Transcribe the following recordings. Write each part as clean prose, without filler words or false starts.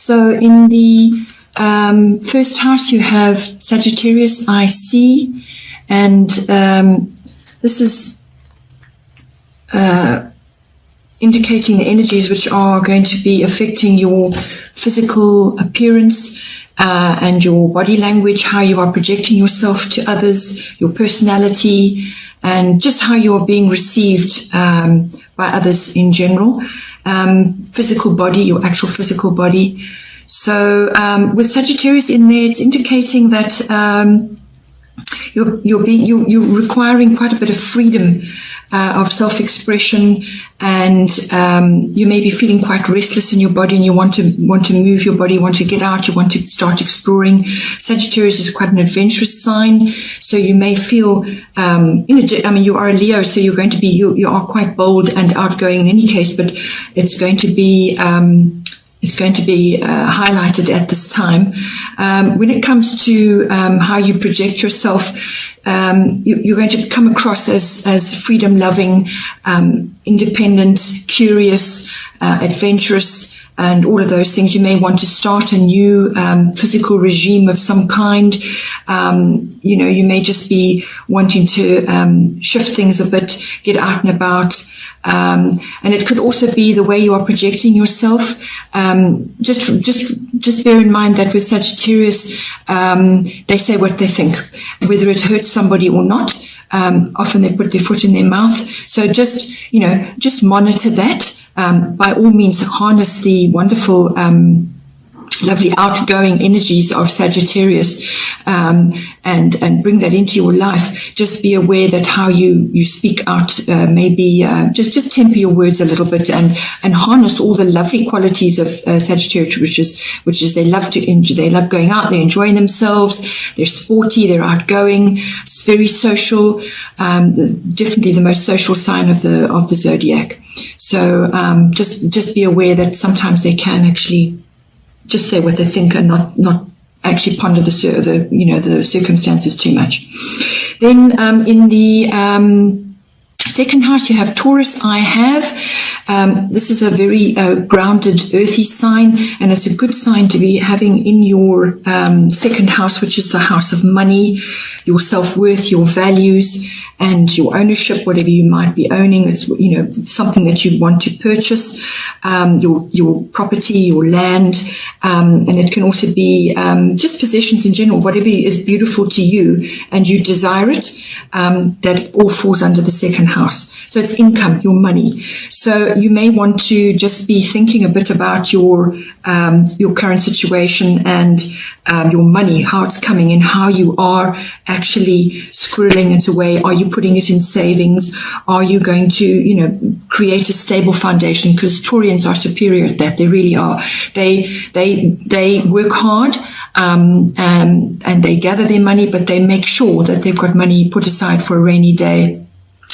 So in the first house, you have Sagittarius IC, and this is indicating the energies which are going to be affecting your physical appearance and your body language, how you are projecting yourself to others, your personality, and just how you are being received by others in general. Physical body, your actual physical body. So with Sagittarius in there, it's indicating that you're requiring quite a bit of freedom of self-expression, and you may be feeling quite restless in your body, and you want to move your body, you want to get out, you want to start exploring. Sagittarius is quite an adventurous sign, so you may feel, you are a Leo, so you're going to be, you are quite bold and outgoing in any case, but it's going to be highlighted at this time. When it comes to how you project yourself, you're going to come across as freedom-loving, independent, curious, adventurous, and all of those things. You may want to start a new physical regime of some kind. You may just be wanting to shift things a bit, get out and about. And it could also be the way you are projecting yourself. Just bear in mind that with Sagittarius, they say what they think, whether it hurts somebody or not. Often they put their foot in their mouth. So just monitor that. By all means, harness the wonderful, lovely outgoing energies of Sagittarius, and bring that into your life. Just be aware that how you speak out, maybe just temper your words a little bit, and harness all the lovely qualities of Sagittarius, which is they love going out, they're enjoying themselves, they're sporty, they're outgoing, it's very social, definitely the most social sign of the zodiac. So just be aware that sometimes they can actually just say what they think and not actually ponder the circumstances too much. Then in the second house, you have Taurus. This is a very grounded, earthy sign, and it's a good sign to be having in your second house, which is the house of money, your self-worth, your values, and your ownership, whatever you might be owning. It's something that you want to purchase, your property, your land, and it can also be just possessions in general, whatever is beautiful to you and you desire it. That all falls under the second house. So it's income, your money. So you may want to just be thinking a bit about your current situation and your money, how it's coming in, how you are actually squirreling it away. Are you putting it in savings? Are you going to, create a stable foundation? Because Taurians are superior at that. They really are. They work hard. And they gather their money, but they make sure that they've got money put aside for a rainy day.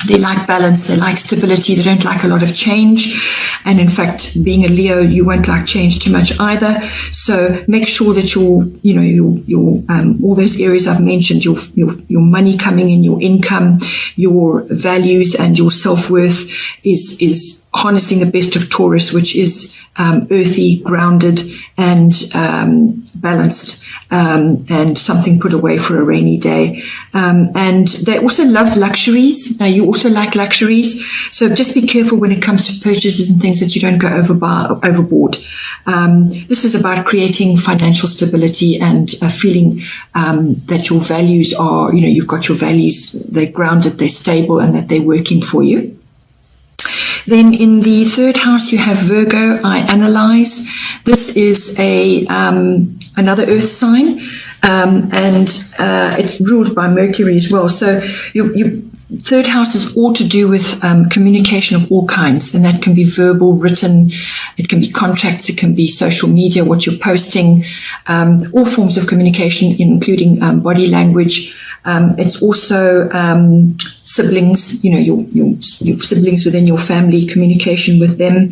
They like balance, they like stability, they don't like a lot of change. And in fact, being a Leo, you won't like change too much either. So make sure that your all those areas I've mentioned, your money coming in, your income, your values, and your self-worth is harnessing the best of Taurus, which is earthy, grounded, and balanced, and something put away for a rainy day. And they also love luxuries. Now, you also like luxuries, so just be careful when it comes to purchases and things that you don't go overboard. This is about creating financial stability and feeling that your values are, you've got your values, they're grounded, they're stable, and that they're working for you. Then in the third house, you have Virgo. I analyze. This is another earth sign, and it's ruled by Mercury as well. So third house is all to do with communication of all kinds, and that can be verbal, written, it can be contracts, it can be social media, what you're posting, all forms of communication, including body language. It's also siblings, your siblings within your family, communication with them,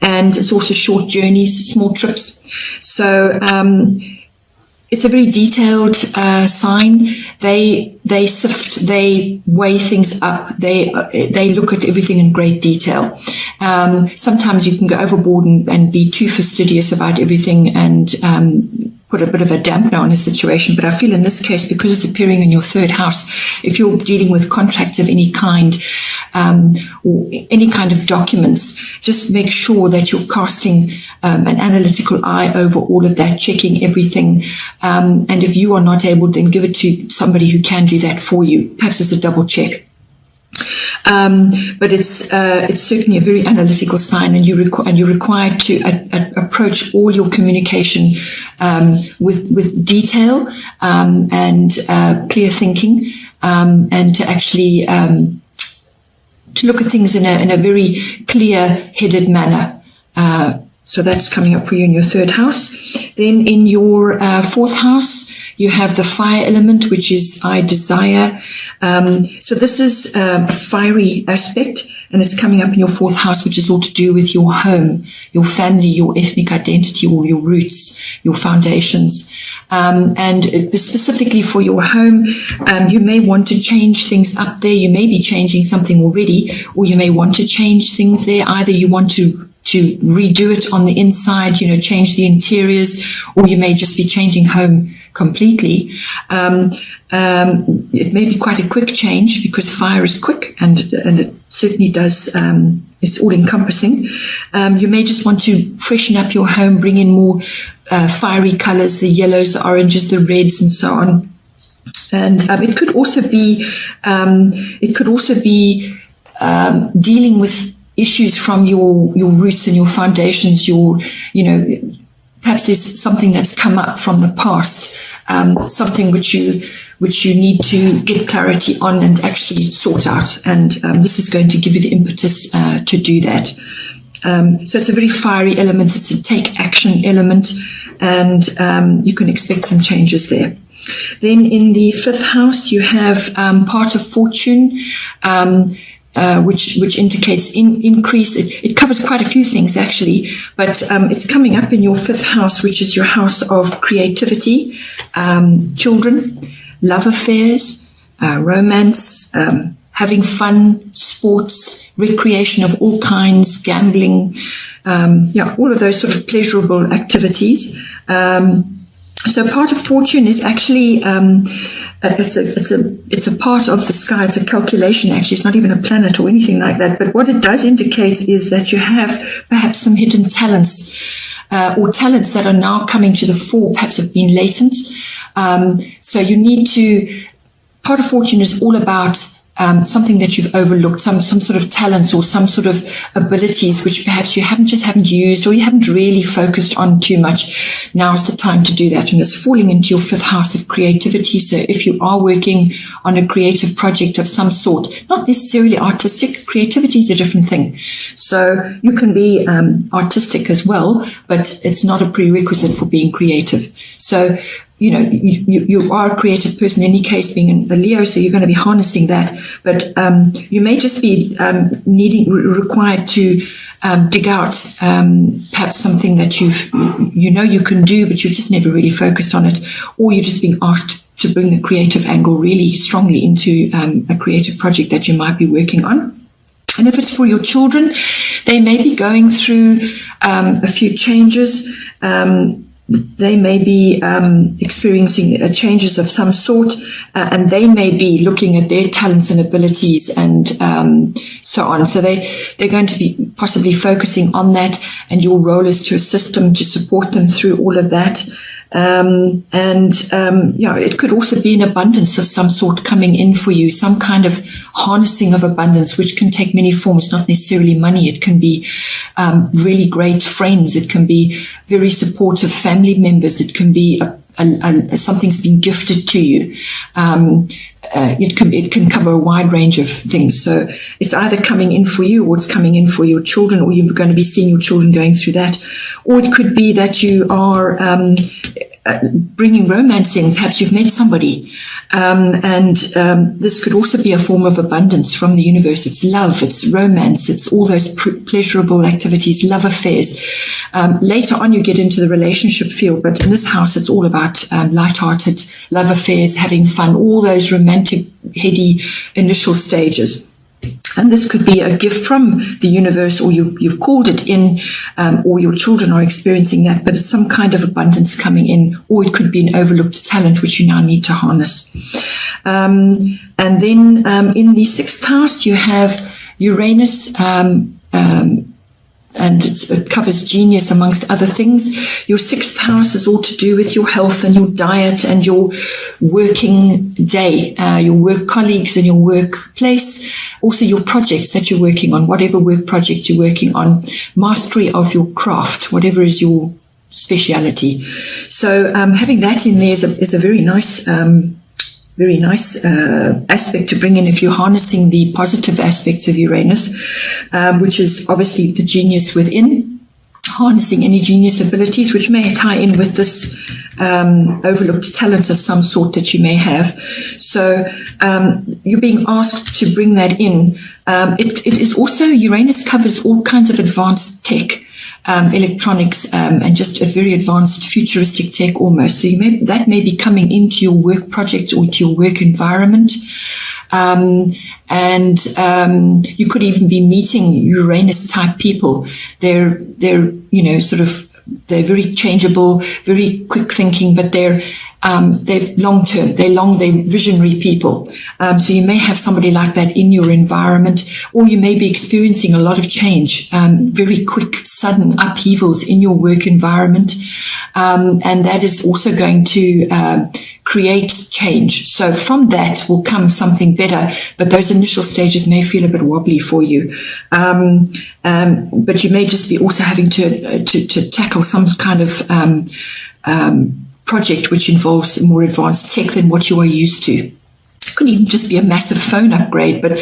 and it's also short journeys, small trips. So it's a very detailed sign. They sift, they weigh things up, they look at everything in great detail. Sometimes you can go overboard and be too fastidious about everything and put a bit of a dampener on a situation. But I feel in this case, because it's appearing in your third house, if you're dealing with contracts of any kind, or any kind of documents, just make sure that you're casting an analytical eye over all of that, checking everything. And if you are not able, then give it to somebody who can do that for you, perhaps as a double check. But it's certainly a very analytical sign, and you're required to approach all your communication with detail and clear thinking, and to actually to look at things in a very clear-headed manner. So that's coming up for you in your third house. Then in your fourth house, you have the fire element, which is I desire. So this is a fiery aspect, and it's coming up in your fourth house, which is all to do with your home, your family, your ethnic identity, or your roots, your foundations. And specifically for your home, you may want to change things up there. You may be changing something already, or you may want to change things there. Either you want to redo it on the inside, change the interiors, or you may just be changing home completely. It may be quite a quick change because fire is quick, and it certainly does. It's all encompassing. You may just want to freshen up your home, bring in more fiery colors, the yellows, the oranges, the reds, and so on. And it could also be dealing with issues from your roots and your foundations, perhaps there's something that's come up from the past, something which you need to get clarity on and actually sort out. And this is going to give you the impetus to do that. So it's a very fiery element. It's a take action element, and you can expect some changes there. Then in the fifth house, you have part of fortune, which indicates increase. It covers quite a few things actually, but it's coming up in your fifth house, which is your house of creativity, children, love affairs, romance, having fun, sports, recreation of all kinds, gambling, all of those sort of pleasurable activities. So part of fortune is actually it's a part of the sky. It's a calculation, actually. It's not even a planet or anything like that. But what it does indicate is that you have perhaps some hidden talents, or talents that are now coming to the fore, perhaps have been latent. So you need to, part of fortune is all about something that you've overlooked, some sort of talents or some sort of abilities which perhaps you haven't used, or you haven't really focused on too much. Now is the time to do that, and it's falling into your fifth house of creativity. So if you are working on a creative project of some sort, not necessarily artistic, creativity is a different thing. So you can be artistic as well, but it's not a prerequisite for being creative. So you are a creative person in any case, being a Leo, so you're going to be harnessing that. But you may just be required to dig out perhaps something that you can do, but you've just never really focused on it, or you're just being asked to bring the creative angle really strongly into a creative project that you might be working on. And if it's for your children, they may be going through a few changes. They may be experiencing changes of some sort, and they may be looking at their talents and abilities and so on. So they're going to be possibly focusing on that, and your role is to assist them, to support them through all of that. It could also be an abundance of some sort coming in for you, some kind of harnessing of abundance, which can take many forms, not necessarily money. It can be really great friends. It can be very supportive family members. It can be something's been gifted to you. It can cover a wide range of things. So it's either coming in for you, or it's coming in for your children, or you're going to be seeing your children going through that. Or it could be that you are bringing romance in. Perhaps you've met somebody. This could also be a form of abundance from the universe. It's love, it's romance, it's all those pleasurable activities, love affairs. Later on, you get into the relationship field, but in this house, it's all about light-hearted love affairs, having fun, all those romantic, heady initial stages. And this could be a gift from the universe, or you've called it in, or your children are experiencing that, but it's some kind of abundance coming in, or it could be an overlooked talent which you now need to harness. And then in the 6th house, you have Uranus, and it covers genius amongst other things. Your 6th house is all to do with your health and your diet and your working day, your work colleagues and your workplace, also your projects that you're working on, whatever work project you're working on, mastery of your craft, whatever is your speciality. So having that in there is a very nice aspect to bring in if you're harnessing the positive aspects of Uranus, which is obviously the genius within, harnessing any genius abilities, which may tie in with this overlooked talent of some sort that you may have. So you're being asked to bring that in. It is also, Uranus covers all kinds of advanced tech, electronics, and just a very advanced futuristic tech almost. So that may be coming into your work project or to your work environment. You could even be meeting Uranus type people. They're they're very changeable, very quick thinking, but they're long-term, they're visionary people. So you may have somebody like that in your environment, or you may be experiencing a lot of change, very quick, sudden upheavals in your work environment. And that is also going to create change. So from that will come something better, but those initial stages may feel a bit wobbly for you. But you may just be also having to tackle some kind of project which involves more advanced tech than what you are used to. It could even just be a massive phone upgrade, but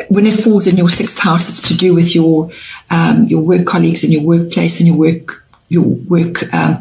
when it falls in your 6th house, it's to do with your work colleagues and your workplace and your work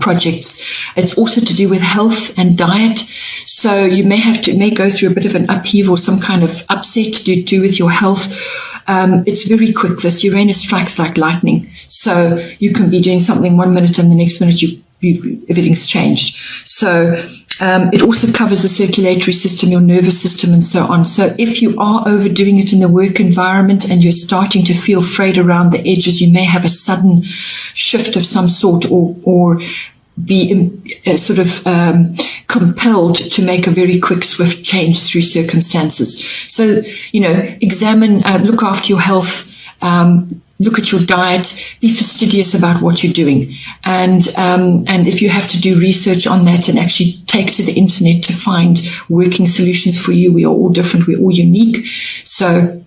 projects. It's also to do with health and diet. So you may go through a bit of an upheaval, some kind of upset to do with your health. It's very quick. This Uranus strikes like lightning. So you can be doing something 1 minute and the next minute everything's changed. So it also covers the circulatory system, your nervous system, and so on. So if you are overdoing it in the work environment and you're starting to feel frayed around the edges, you may have a sudden shift of some sort, or be compelled to make a very quick, swift change through circumstances. So, examine, look after your health, look at your diet, be fastidious about what you're doing. And if you have to do research on that and actually take to the internet to find working solutions for you, we are all different, we're all unique. So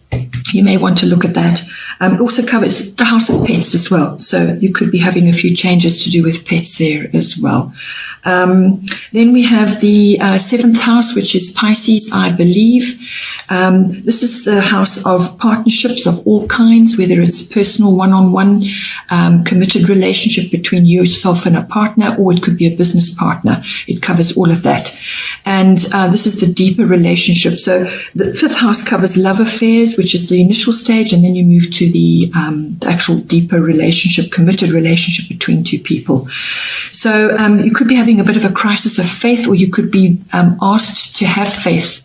you may want to look at that. It also covers the house of pets as well. So you could be having a few changes to do with pets there as well. Then we have the 7th house, which is Pisces, I believe. This is the house of partnerships of all kinds, whether it's personal one-on-one, committed relationship between yourself and a partner, or it could be a business partner. It covers all of that. And this is the deeper relationship. So the 5th house covers love affairs, which is the initial stage, and then you move to the actual deeper relationship, committed relationship between two people. So you could be having a bit of a crisis of faith, or you could be asked to have faith.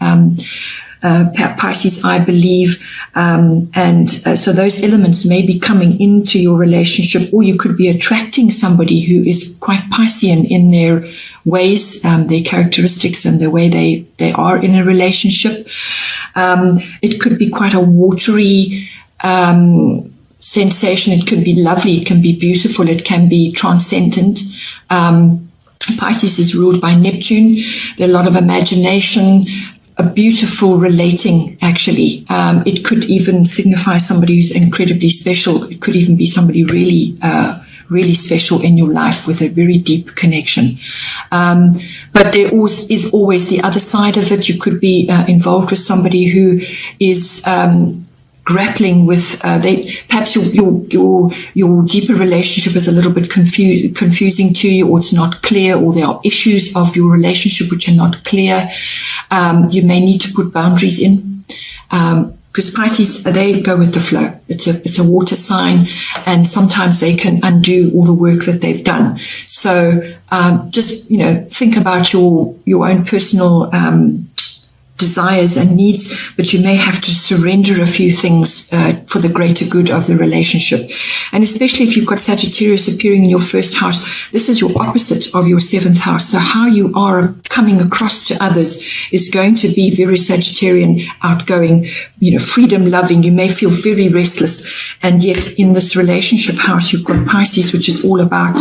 Pisces, I believe, so those elements may be coming into your relationship, or you could be attracting somebody who is quite Piscean in their ways, their characteristics, and the way they are in a relationship. It could be quite a watery sensation. It can be lovely, it can be beautiful, it can be transcendent. Pisces is ruled by Neptune. There's a lot of imagination, a beautiful relating, actually. It could even signify somebody who's incredibly special. It could even be somebody really, really special in your life with a very deep connection. But there is always the other side of it. You could be involved with somebody who is grappling with perhaps your deeper relationship is a little bit confusing to you, or it's not clear, or there are issues of your relationship which are not clear. You may need to put boundaries in, because Pisces, they go with the flow. It's a water sign, and sometimes they can undo all the work that they've done. So just think about your own personal desires and needs, but you may have to surrender a few things for the greater good of the relationship. And especially if you've got Sagittarius appearing in your first house, this is your opposite of your seventh house. So how you are coming across to others is going to be very Sagittarian, outgoing, freedom loving. You may feel very restless, and yet in this relationship house you've got Pisces, which is all about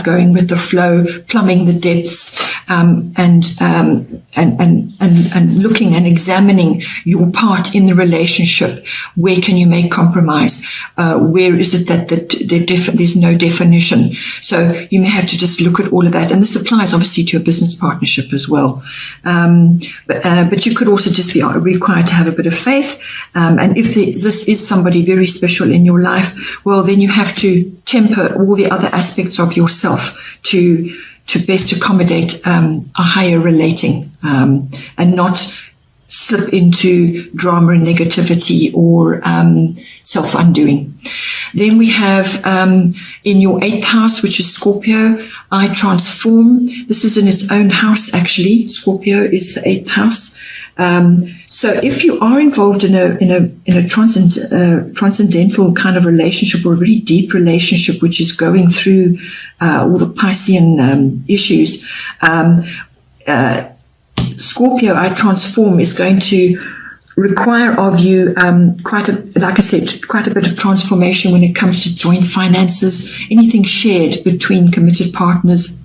going with the flow, plumbing the depths, and looking and examining your part in the relationship. Where can you make compromise? Where is it that there's no definition? So you may have to just look at all of that. And this applies obviously to a business partnership as well. But you could also just be required to have a bit of faith. And if this is somebody very special in your life, well, then you have to temper all the other aspects of yourself to best accommodate a higher relating, and not slip into drama and negativity or self-undoing. Then we have in your eighth house, which is Scorpio, I transform. This is in its own house, actually. Scorpio is the eighth house. So if you are involved in a transcendental kind of relationship, or a very deep relationship, which is going through all the Piscean issues, Scorpio, I transform, is going to require of you quite a bit of transformation when it comes to joint finances, anything shared between committed partners,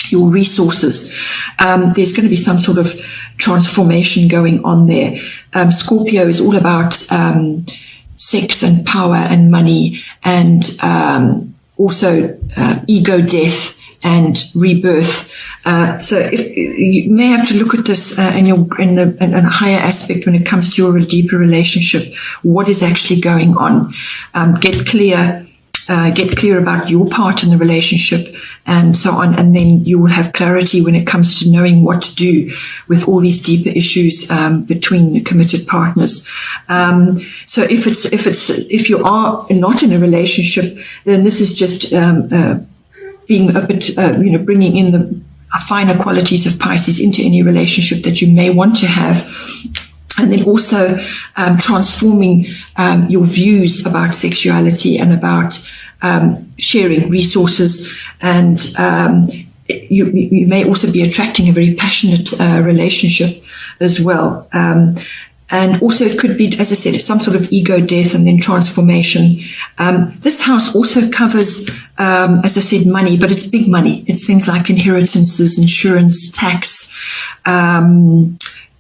your resources. There's going to be some sort of transformation going on there. Scorpio is all about sex and power and money, and also ego death and rebirth. So if you may have to look at this in a higher aspect when it comes to your deeper relationship. What is actually going on? Get clear about your part in the relationship, and so on, and then you will have clarity when it comes to knowing what to do with all these deeper issues between committed partners. So if you are not in a relationship, then this is just being a bit, bringing in the finer qualities of Pisces into any relationship that you may want to have. And then also transforming your views about sexuality and about sharing resources. And you may also be attracting a very passionate relationship as well. And also it could be, as I said, some sort of ego death and then transformation. This house also covers, as I said, money, but it's big money. It's things like inheritances, insurance, tax,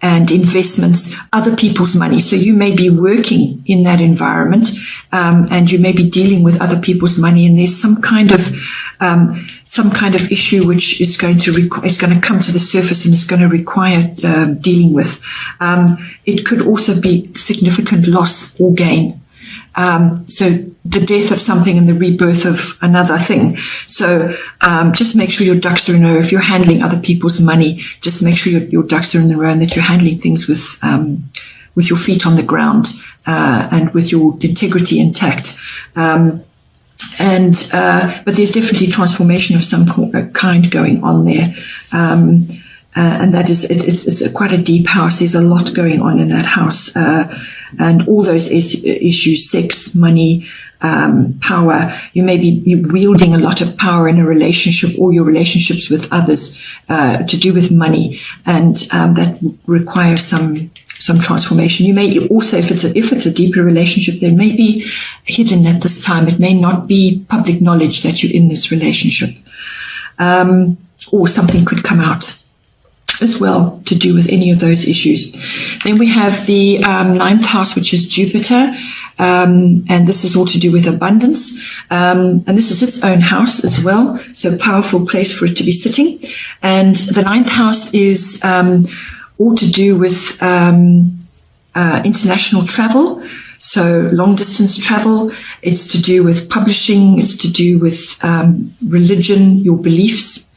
and investments, other people's money. So you may be working in that environment, and you may be dealing with other people's money, and there's some kind of issue which is going to come to the surface, and it's going to require dealing with. It could also be significant loss or gain. So the death of something and the rebirth of another thing. So just make sure your ducks are in a row. If you're handling other people's money, just make sure your ducks are in a row, and that you're handling things with your feet on the ground, and with your integrity intact. But there's definitely transformation of some kind going on there. And that is, it's quite a deep house. There's a lot going on in that house. And all those issues, sex, money, power. You may be wielding a lot of power in a relationship, or your relationships with others, to do with money. And that requires some transformation. You may also, if it's a deeper relationship, there may be hidden at this time. It may not be public knowledge that you're in this relationship. Or something could come out as well to do with any of those issues. Then we have the ninth house, which is Jupiter. And this is all to do with abundance. And this is its own house as well. So a powerful place for it to be sitting. And the ninth house is all to do with international travel, so long distance travel. It's to do with publishing. It's to do with religion, your beliefs.